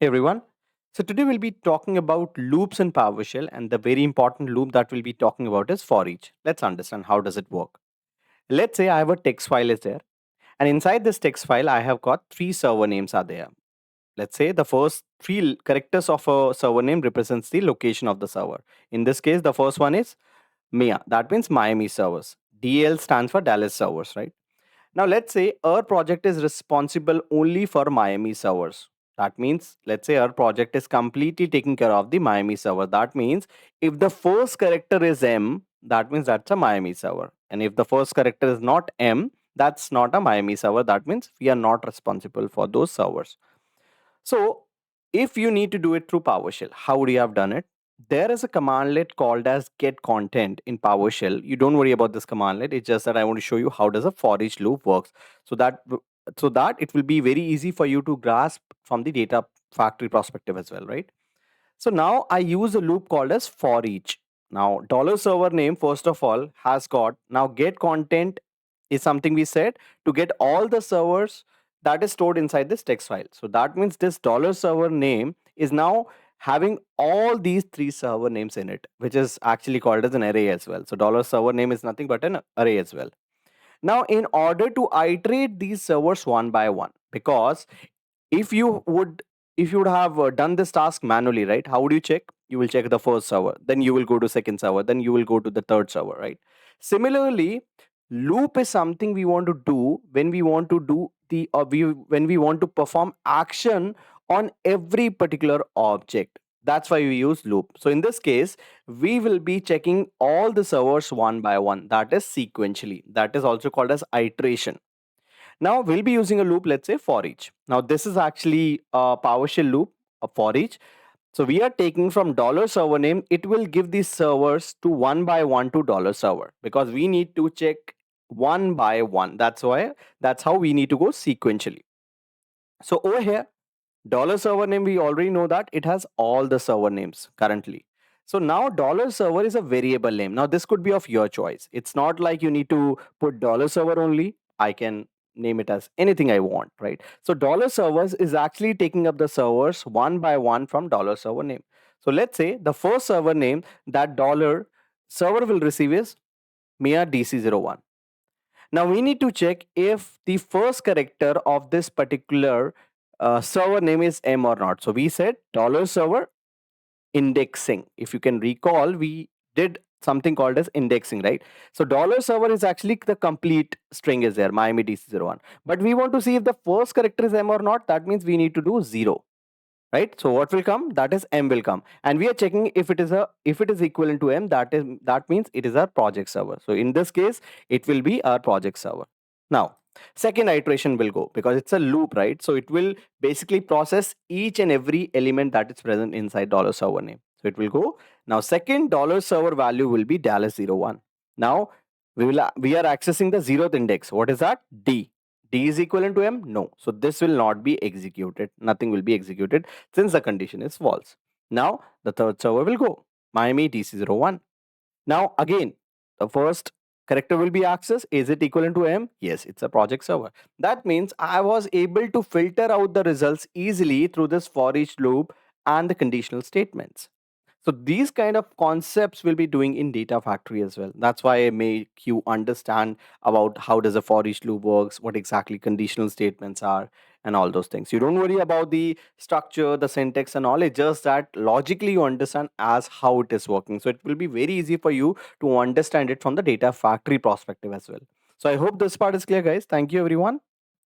Hey everyone. So today we'll be talking about loops in PowerShell, and the very important loop that we'll be talking about is for each. Let's understand how does it work. Let's say I have a text file is there, and inside this text file I have got three server names are there. Let's say the first three characters of a server name represents the location of the server. In this case, the first one is MIA. That means Miami servers. DL stands for Dallas servers, right? Now, let's say our project is responsible only for Miami servers. That means, let's say our project is completely taking care of the Miami server. That means if the first character is M, that means that's a Miami server. And if the first character is not M, that's not a Miami server. That means we are not responsible for those servers. So, if you need to do it through PowerShell, how would you have done it? There is a commandlet called as get content in PowerShell. You don't worry about this commandlet. It's just that I want to show you how does a for each loop works, so that it will be very easy for you to grasp from the data factory perspective as well, right? So now I use a loop called as for each. Now dollar server name first of all has got now get content is something we said to get all the servers that is stored inside this text file. So that means this dollar server name is now having all these three server names in it, which is actually called as an array as well. So dollar server name is nothing but an array as well. Now in order to iterate these servers one by one, because if you would if you would have done this task manually, right, how would you check? You will check the first server, then you will go to second server, then you will go to the third server, right? Similarly, loop is something we want to do when we want to do when we want to perform action on every particular object. That's why we use loop. So in this case, we will be checking all the servers one by one, that is sequentially. That is also called as iteration. Now we'll be using a loop, let's say for each. Now this is actually a PowerShell loop, a for each. So we are taking from dollar server name, it will give these servers to one by one to dollar server because we need to check one by one. That's how we need to go sequentially. So over here, dollar server name, we already know that it has all the server names currently. So now dollar server is a variable name. Now this could be of your choice. It's not like you need to put dollar server only. I can name it as anything I want, right? So dollar servers is actually taking up the servers one by one from dollar server name. So let's say the first server name that dollar server will receive is MIA DC01. Now we need to check if the first character of this particular server name is M or not. So we said dollar server indexing. If you can recall, we did something called as indexing, right? So dollar server is actually the complete string is there, Miami DC01. But we want to see if the first character is M or not. That means we need to do 0, right? So what will come? That is M will come, and we are checking if it is equivalent to M. That means it is our project server. So in this case, it will be our project server. Now second iteration will go because it's a loop, right? So it will basically process each and every element that is present inside dollar server name. So it will go now. Second dollar server value will be Dallas 01. Now we are accessing the zeroth index. What is that? D is equivalent to M? No. So this will not be executed. Nothing will be executed since the condition is false. Now the third server will go Miami DC01. Now again, the first character will be accessed. Is it equivalent to M? Yes, it's a project server. That means I was able to filter out the results easily through this for each loop and the conditional statements. So these kind of concepts will be doing in data factory as well. That's why I make you understand about how does a for each loop works, what exactly conditional statements are, and all those things. You don't worry about the structure, the syntax and all. It's just that logically you understand as how it is working. So it will be very easy for you to understand it from the data factory perspective as well. So I hope this part is clear, guys. Thank you, everyone.